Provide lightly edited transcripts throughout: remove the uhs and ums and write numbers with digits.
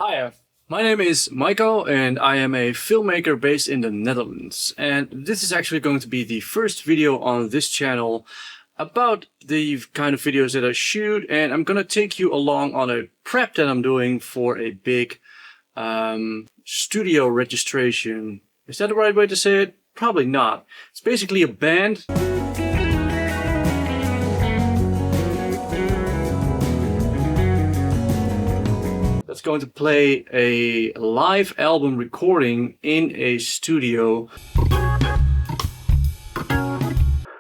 Hi, my name is Michael and I am a filmmaker based in the Netherlands. And this is actually going to be the first video on this channel about the kind of videos that I shoot. And I'm going to take you along on a prep that I'm doing for a big studio registration. Is that the right way to say it? Probably not. It's basically a band. That's going to play a live album recording in a studio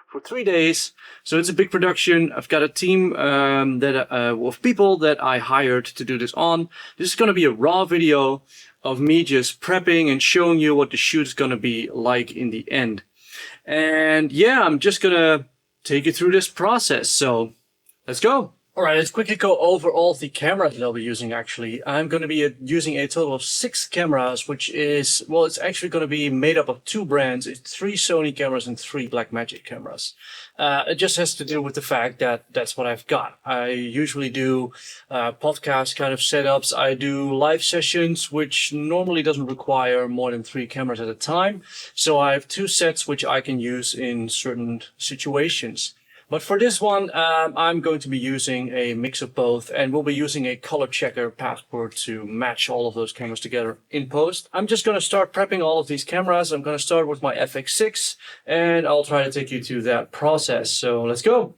for 3 days. So it's a big production. I've got a team of people that I hired to do this on. This is going to be a raw video of me just prepping and showing you what the shoot is going to be like in the end. And yeah, I'm just going to take you through this process. So let's go. Alright, let's quickly go over all of the cameras that I'll be using actually. I'm going to be using a total of 6 cameras, which is, well, it's actually going to be made up of 2 brands. It's 3 Sony cameras and 3 Blackmagic cameras. It just has to do with the fact that that's what I've got. I usually do podcast kind of setups. I do live sessions, which normally doesn't require more than 3 cameras at a time. So I have 2 sets which I can use in certain situations. But for this one, I'm going to be using a mix of both, and we'll be using a color checker passport to match all of those cameras together in post. I'm just going to start prepping all of these cameras. I'm going to start with my FX6, and I'll try to take you through that process. So let's go.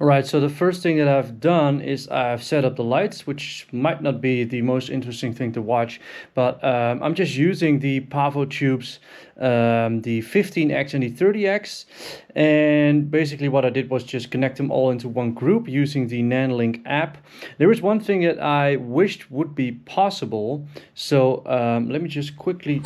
Alright, so the first thing that I've done is I've set up the lights, which might not be the most interesting thing to watch, but I'm just using the Pavo tubes, the 15X and the 30X, and basically what I did was just connect them all into one group using the NanLink app. There is one thing that I wished would be possible, so let me just quickly...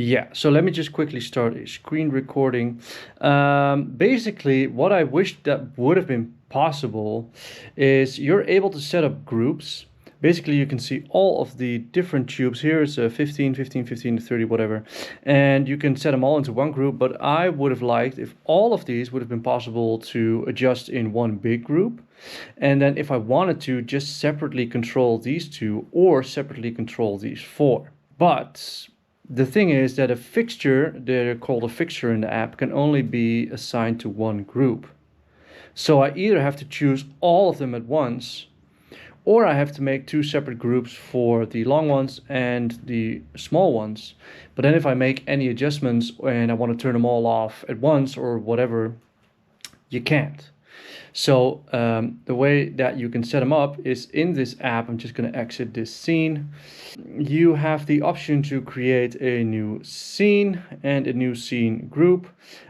Yeah, so let me just quickly start a screen recording. Basically, what I wish that would have been possible is you're able to set up groups. Basically, you can see all of the different tubes. Here is a 15, 15, 15, 30, whatever. And you can set them all into one group. But I would have liked if all of these would have been possible to adjust in one big group. And then if I wanted to, just separately control these 2 or separately control these 4. But the thing is that a fixture, they're called a fixture in the app, can only be assigned to one group. So I either have to choose all of them at once, or I have to make 2 separate groups for the long ones and the small ones. But then if I make any adjustments and I want to turn them all off at once or whatever, you can't. So the way that you can set them up is in this app. I'm just going to exit this scene. You have the option to create a new scene and a new scene group.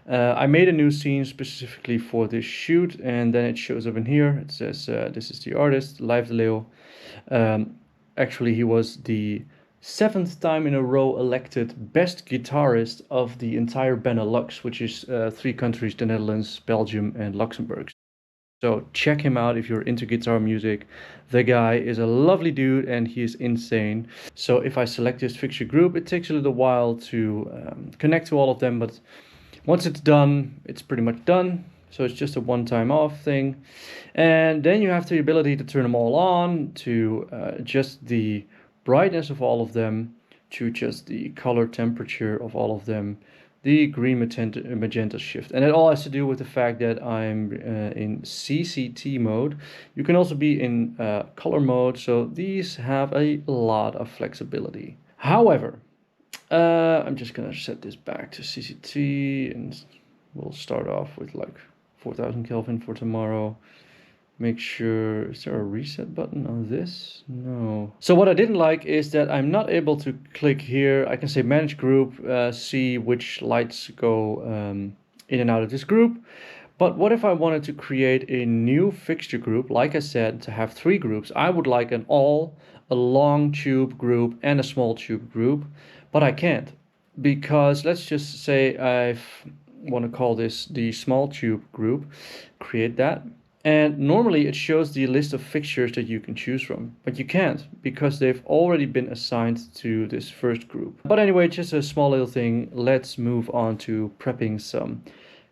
I made a new scene specifically for this shoot, and then it shows up in here. It says this is the artist, Live de Leeuw. Actually, he was the 7th time in a row elected best guitarist of the entire Benelux, which is 3 countries, the Netherlands, Belgium, and Luxembourg. So check him out if you're into guitar music. The guy is a lovely dude and he is insane. So if I select this fixture group, it takes a little while to connect to all of them, but once it's done, it's pretty much done. So it's just a one-time off thing. And then you have the ability to turn them all on, to adjust the brightness of all of them, to adjust the color temperature of all of them, the green magenta shift. And it all has to do with the fact that I'm in CCT mode. You can also be in color mode, so these have a lot of flexibility. However, I'm just gonna set this back to CCT and we'll start off with like 4000 Kelvin for tomorrow. Make sure, is there a reset button on this? No. So what I didn't like is that I'm not able to click here. I can say manage group, see which lights go in and out of this group. But what if I wanted to create a new fixture group? Like I said, to have 3 groups, I would like a long tube group and a small tube group, but I can't, because let's just say I want to call this the small tube group, create that. And normally it shows the list of fixtures that you can choose from, but you can't because they've already been assigned to this first group. But anyway, just a small little thing. Let's move on to prepping some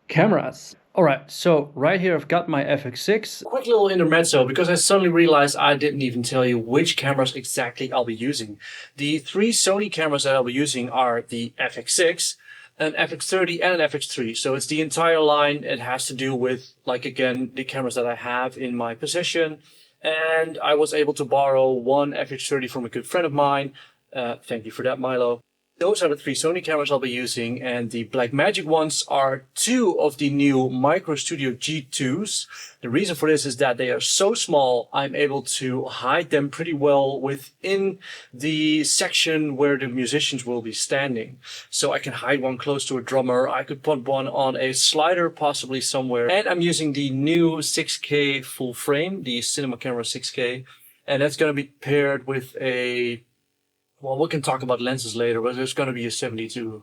cameras. All right, so right here I've got my FX6. Quick little intermezzo, because I suddenly realized I didn't even tell you which cameras exactly I'll be using. The three Sony cameras that I'll be using are the FX6, an FX30 and an FX3. So it's the entire line. It has to do with, like, again, the cameras that I have in my possession. And I was able to borrow one FX30 from a good friend of mine. Thank you for that, Milo. Those are the three Sony cameras I'll be using, and the Blackmagic ones are two of the new Micro Studio G2s. The reason for this is that they are so small, I'm able to hide them pretty well within the section where the musicians will be standing. So I can hide one close to a drummer, I could put one on a slider possibly somewhere. And I'm using the new 6K full frame, the Cinema Camera 6K, and that's going to be paired with a, well, we can talk about lenses later, but there's going to be a 70-200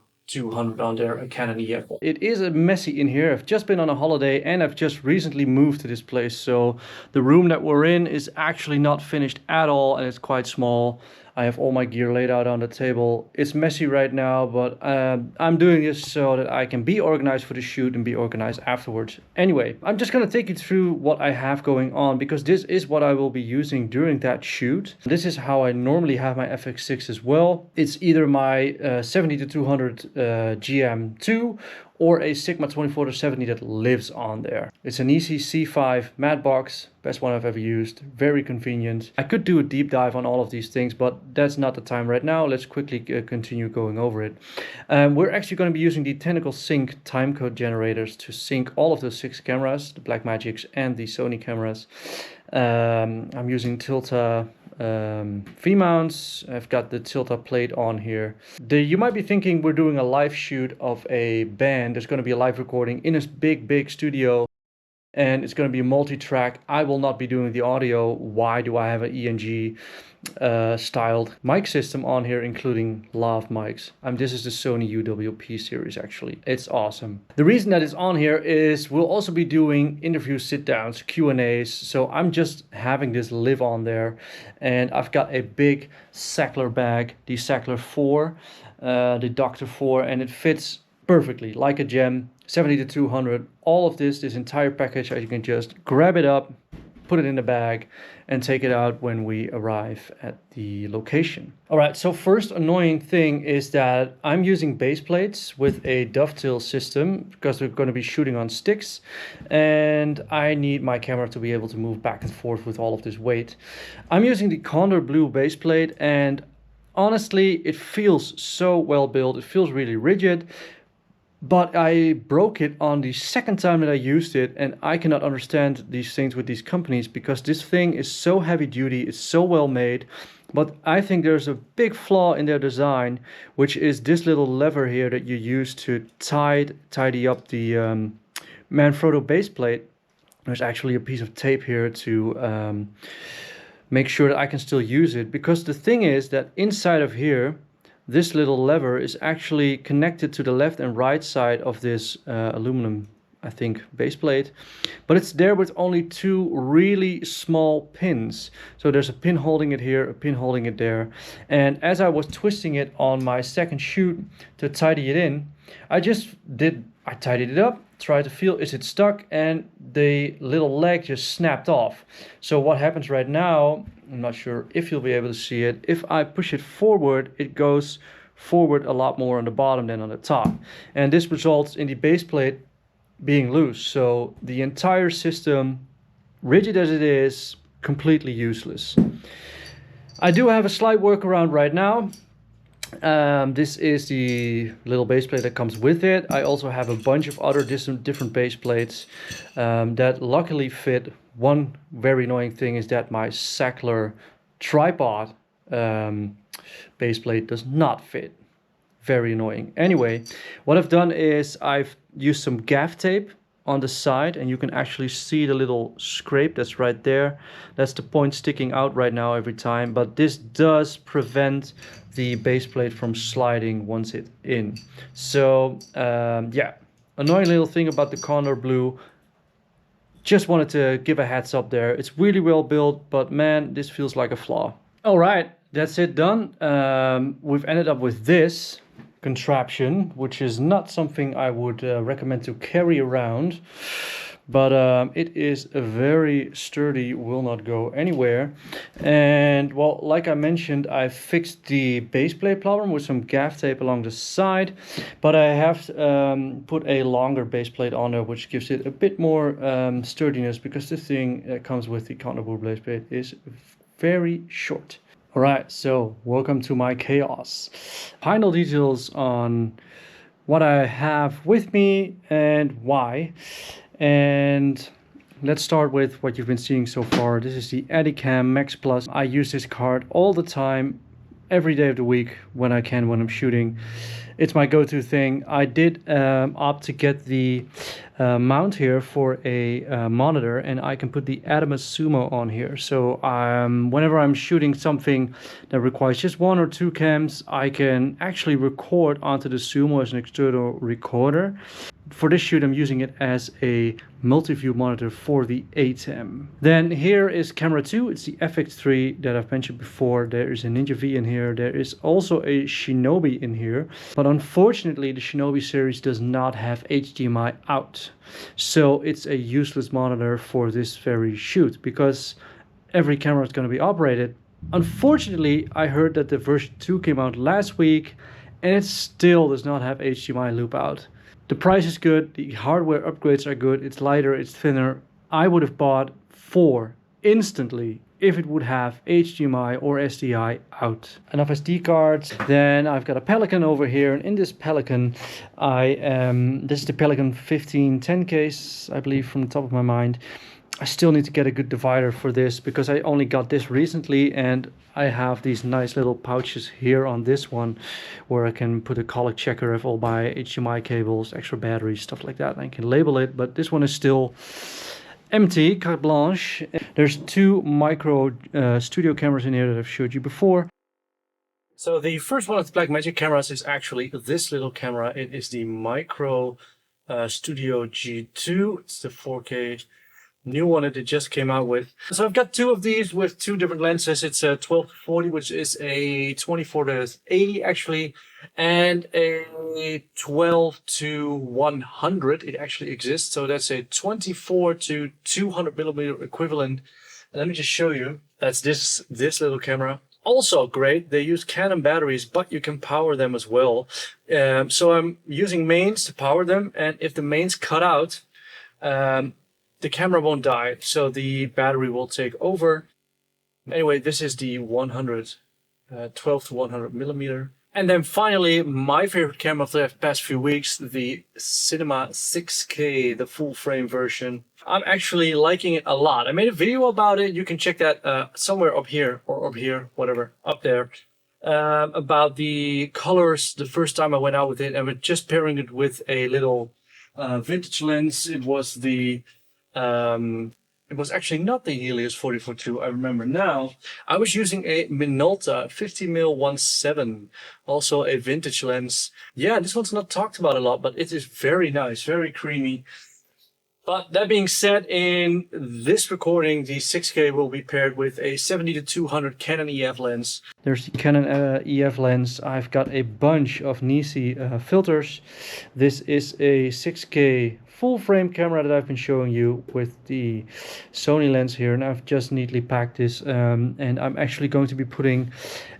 on there, a Canon EF. It is a messy in here. I've just been on a holiday and I've just recently moved to this place. So the room that we're in is actually not finished at all and it's quite small. I have all my gear laid out on the table. It's messy right now, but I'm doing this so that I can be organized for the shoot and be organized afterwards. Anyway, I'm just going to take you through what I have going on, because this is what I will be using during that shoot. This is how I normally have my FX6 as well. It's either my 70-200 GM2 or a Sigma 24-70 that lives on there. It's an easy C5 matte box, best one I've ever used, very convenient. I could do a deep dive on all of these things, but that's not the time right now. Let's quickly continue going over it. We're actually going to be using the Tentacle Sync timecode generators to sync all of those 6 cameras, the Blackmagics and the Sony cameras. I'm using Tilta V-mounts. I've got the Tilta plate on here. You might be thinking we're doing a live shoot of a band. There's going to be a live recording in a big studio, and it's going to be multi-track. I will not be doing the audio. Why do I have an ENG styled mic system on here, including lav mics? This is the Sony UWP series, actually. It's awesome. The reason that it's on here is we'll also be doing interview sit-downs, Q&As. So I'm just having this live on there, and I've got a big Sackler bag, the Sackler 4, the Dr. 4, and it fits perfectly like a gem. 70-200, all of this entire package, you can just grab it up, put it in the bag, and take it out when we arrive at the location. All right, so first annoying thing is that I'm using base plates with a dovetail system because we're going to be shooting on sticks, and I need my camera to be able to move back and forth with all of this weight. I'm using the Kondor blue base plate, and honestly, it feels so well built. It feels really rigid. But I broke it on the second time that I used it, and I cannot understand these things with these companies because this thing is so heavy duty, it's so well made. But I think there's a big flaw in their design, which is this little lever here that you use to tidy up the Manfrotto base plate. There's actually a piece of tape here to make sure that I can still use it, because the thing is that inside of here, this little lever is actually connected to the left and right side of this aluminum, I think, base plate. But it's there with only 2 really small pins. So there's a pin holding it here, a pin holding it there. And as I was twisting it on my second shoot to tidy it in, I tidied it up, tried to feel, is it stuck? And the little leg just snapped off. So what happens right now, I'm not sure if you'll be able to see it. If I push it forward, it goes forward a lot more on the bottom than on the top. And this results in the base plate being loose. So the entire system, rigid as it is, completely useless. I do have a slight workaround right now. This is the little base plate that comes with it. I also have a bunch of other different base plates that luckily fit. One very annoying thing is that my Sackler tripod base plate does not fit. Very annoying. Anyway, what I've done is I've used some gaff tape on the side, and you can actually see the little scrape that's right there. That's the point sticking out right now every time, but this does prevent the base plate from sliding once it's in. So yeah, annoying little thing about the Kondor blue. Just wanted to give a heads up there. It's really well built, but man, this feels like a flaw. All right, that's it done. We've ended up with this. contraption, which is not something I would recommend to carry around, but it is a very sturdy, will not go anywhere. And well, like I mentioned, I fixed the base plate problem with some gaff tape along the side, but I have put a longer base plate on there, which gives it a bit more sturdiness, because this thing that comes with the kondor base plate is very short. Alright, so welcome to my chaos. Final details on what I have with me and why. And let's start with what you've been seeing so far. This is the Adicam Max Plus. I use this card all the time, every day of the week when I can, when I'm shooting. It's my go-to thing. I did opt to get the mount here for a monitor, and I can put the Adamus Sumo on here. So whenever I'm shooting something that requires just 1 or 2 cams, I can actually record onto the Sumo as an external recorder. For this shoot, I'm using it as a multi-view monitor for the ATEM. Then here is camera 2. It's the FX3 that I've mentioned before. There is a Ninja V in here. There is also a Shinobi in here. But unfortunately, the Shinobi series does not have HDMI out. So it's a useless monitor for this very shoot, because every camera is going to be operated. Unfortunately, I heard that the version 2 came out last week, and it still does not have HDMI loop out. The price is good, the hardware upgrades are good, it's lighter, it's thinner. I would have bought 4 instantly if it would have HDMI or SDI out. Enough SD cards. Then I've got a Pelican over here, and in this Pelican, this is the Pelican 1510 case, I believe, from the top of my mind. I still need to get a good divider for this, because I only got this recently, and I have these nice little pouches here on this one where I can put a color checker of all my HDMI cables, extra batteries, stuff like that. I can label it, but this one is still empty, carte blanche. There's 2 micro studio cameras in here that I've showed you before. So the first one of the Blackmagic cameras is actually this little camera. It is the Micro Studio G2. It's the 4K new one that it just came out with. So I've got 2 of these with 2 different lenses. It's a 12-40, which is a 24-80 actually, and a 12-100. It actually exists. So that's a 24-200 millimeter equivalent. And let me just show you. That's this little camera. Also great. They use Canon batteries, but you can power them as well. So I'm using mains to power them, and if the mains cut out, the camera won't die, so the battery will take over. Anyway, this is the 12-100 millimeter. And then finally, my favorite camera of the past few weeks, the Cinema 6K, the full frame version. I'm actually liking it a lot. I made a video about it. You can check that somewhere up here, or up here, whatever, up there. About the colors the first time I went out with it, and we're just pairing it with a little vintage lens. It was the it was actually not the Helios 40-42, I remember now. I was using a Minolta 50mm 1.7, also a vintage lens. Yeah, this one's not talked about a lot, but it is very nice, very creamy. But that being said, in this recording, the 6K will be paired with a 70-200 Canon EF lens. There's the Canon EF lens. I've got a bunch of Nisi filters. This is a 6K full frame camera that I've been showing you with the Sony lens here, and I've just neatly packed this, and I'm actually going to be putting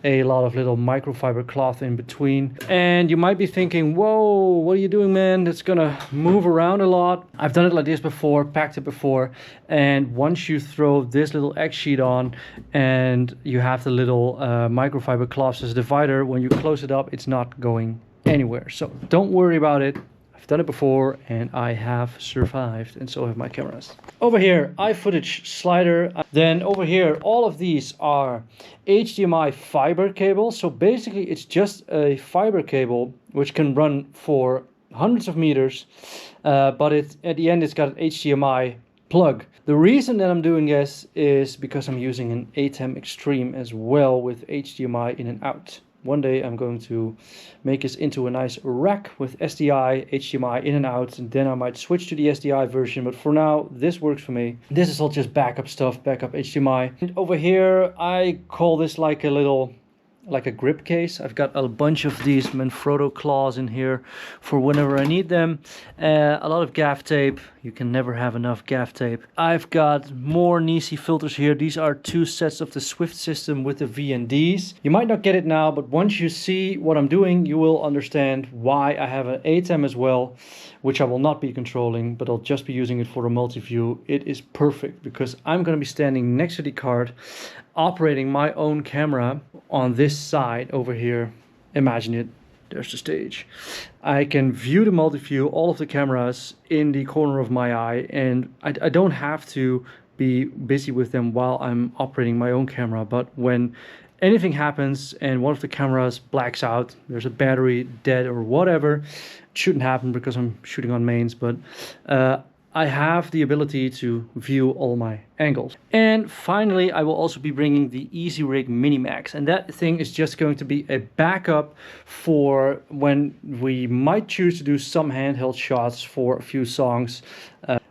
a lot of little microfiber cloth in between. And you might be thinking, whoa, what are you doing, man? That's gonna move around a lot. I've done it like this before, packed it before, and once you throw this little X sheet on and you have the little microfiber cloth as a divider, when you close it up, it's not going anywhere. So don't worry about it. I've done it before, and I have survived, and so have my cameras. Over here, iFootage slider. Then over here, all of these are HDMI fiber cables. So basically, it's just a fiber cable which can run for hundreds of meters, but at the end, it's got an HDMI plug. The reason that I'm doing this is because I'm using an ATEM Extreme as well with HDMI in and out. One day I'm going to make this into a nice rack with SDI, HDMI in and out, and then I might switch to the SDI version, but for now this works for me. This is all just backup stuff, backup HDMI. And over here I call this like a little like a grip case. I've got a bunch of these Manfrotto claws in here for whenever I need them. A lot of gaff tape. You can never have enough gaff tape. I've got more Nisi filters here. These are 2 sets of the Swift system with the VNDs. You might not get it now, but once you see what I'm doing, you will understand why I have an ATEM as well, which I will not be controlling, but I'll just be using it for a multi-view. It is perfect because I'm going to be standing next to the card, operating my own camera on this side over here. Imagine it. There's the stage. I can view the multi-view, all of the cameras in the corner of my eye, and I don't have to be busy with them while I'm operating my own camera. But when anything happens and one of the cameras blacks out, there's a battery dead or whatever, it shouldn't happen because I'm shooting on mains, but I have the ability to view all my angles. And finally, I will also be bringing the EasyRig Minimax, and that thing is just going to be a backup for when we might choose to do some handheld shots for a few songs.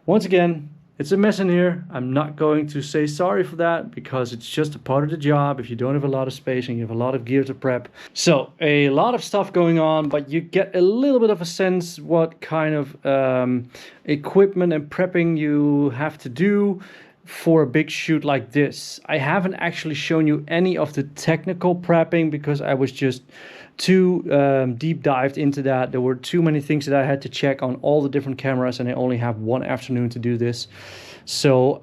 Once again, it's a mess in here. I'm not going to say sorry for that because it's just a part of the job if you don't have a lot of space and you have a lot of gear to prep. So a lot of stuff going on, but you get a little bit of a sense what kind of equipment and prepping you have to do for a big shoot like this. I haven't actually shown you any of the technical prepping because I was just too deep dived into that. There were too many things that I had to check on all the different cameras, and I only have one afternoon to do this. So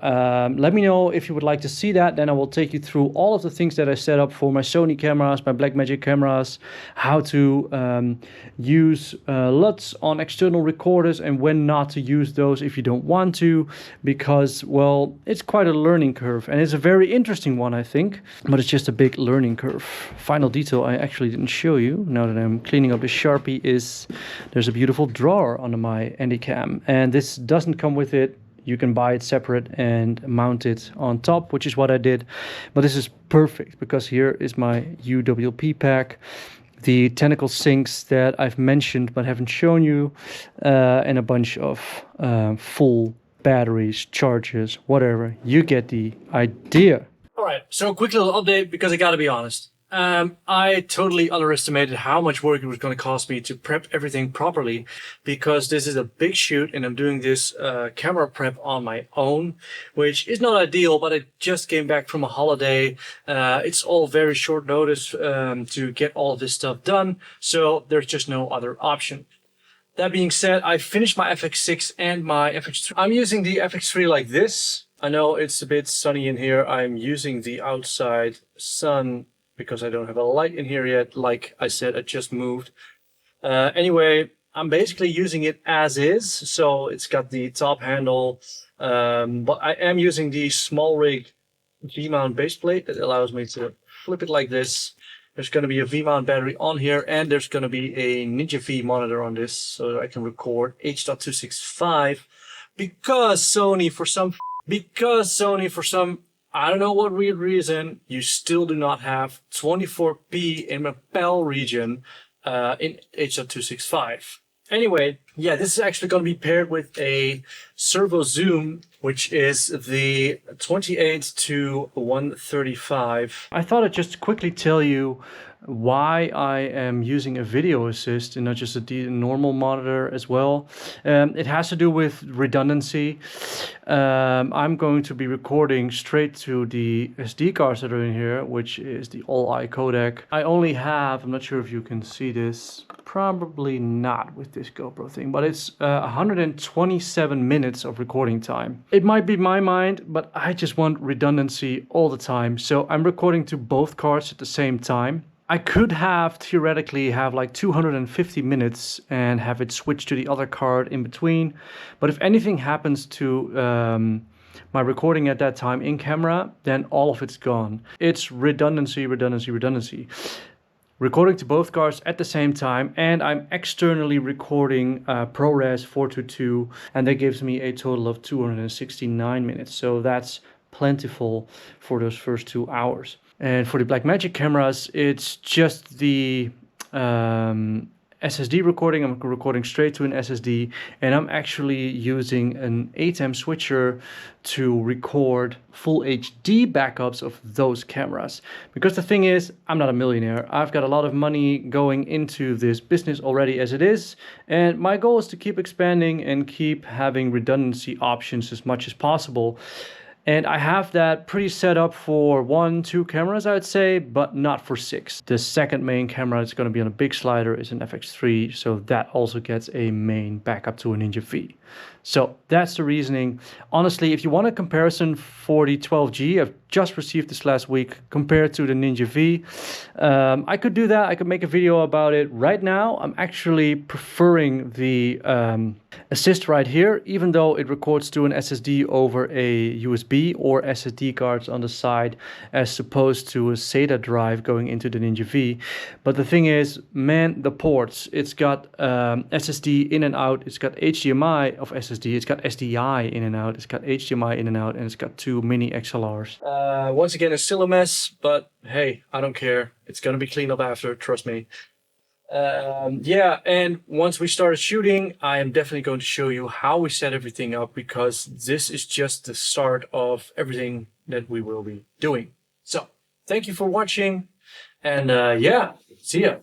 let me know if you would like to see that. Then I will take you through all of the things that I set up for my Sony cameras, my Blackmagic cameras, how to use LUTs on external recorders and when not to use those if you don't want to, because, well, it's quite a learning curve, and it's a very interesting one, I think, but it's just a big learning curve. Final detail I actually didn't show you, now that I'm cleaning up the Sharpie, is there's a beautiful drawer under my Handycam, and this doesn't come with it. You can buy it separate and mount it on top, which is what I did. But this is perfect because here is my UWP pack, the tentacle sinks that I've mentioned but haven't shown you, and a bunch of full batteries, chargers, whatever. You get the idea. All right, so a quick little update because I gotta be honest. I totally underestimated how much work it was going to cost me to prep everything properly, because this is a big shoot and I'm doing this camera prep on my own, which is not ideal, but I just came back from a holiday. It's all very short notice to get all of this stuff done, so there's just no other option. That being said, I finished my FX6 and my FX3. I'm using the FX3 like this. I know it's a bit sunny in here. I'm using the outside sun because I don't have a light in here yet. Like I said, I just moved. Anyway, I'm basically using it as is. So it's got the top handle, but I am using the small rig V-mount base plate that allows me to flip it like this. There's going to be a V-mount battery on here, and there's going to be a Ninja V monitor on this so that I can record H.265 because Sony for some I don't know what weird reason, you still do not have 24p in the PAL region in H.265. Anyway, yeah, this is actually going to be paired with a servo zoom, which is the 28 to 135. I thought I'd just quickly tell you why I am using a video assist and not just a normal monitor as well. It has to do with redundancy. I'm going to be recording straight to the SD cards that are in here, which is the all-I codec. I only have, I'm not sure if you can see this, probably not with this GoPro thing, but it's 127 minutes of recording time. It might be my mind, but I just want redundancy all the time. So I'm recording to both cards at the same time. I could have theoretically have like 250 minutes and have it switch to the other card in between. But if anything happens to my recording at that time in camera, then all of it's gone. It's redundancy, redundancy, redundancy. Recording to both cards at the same time, and I'm externally recording ProRes 422, and that gives me a total of 269 minutes. So that's plentiful for those first 2 hours. And for the Blackmagic cameras, it's just the SSD recording. I'm recording straight to an SSD, and I'm actually using an ATEM switcher to record full HD backups of those cameras. Because the thing is, I'm not a millionaire. I've got a lot of money going into this business already as it is, and my goal is to keep expanding and keep having redundancy options as much as possible. And I have that pretty set up for 1-2 cameras, I would say, but not for 6. The second main camera that's going to be on a big slider is an FX3, so that also gets a main backup to a Ninja V. So that's the reasoning. Honestly, if you want a comparison for the 12G, I've just received this last week, compared to the Ninja V, I could do that. I could make a video about it. Right now, I'm actually preferring the assist right here, even though it records to an SSD over a USB or SSD cards on the side, as opposed to a SATA drive going into the Ninja V. But the thing is, man, the ports, it's got SSD in and out, it's got HDMI of SSD, it's got SDI in and out, it's got HDMI in and out, and it's got 2 mini XLRs. Once again, it's still a mess, but hey, I don't care. It's gonna be cleaned up after, trust me. Yeah, and once we started shooting, I am definitely going to show you how we set everything up, because this is just the start of everything that we will be doing. So, thank you for watching, and yeah, see ya.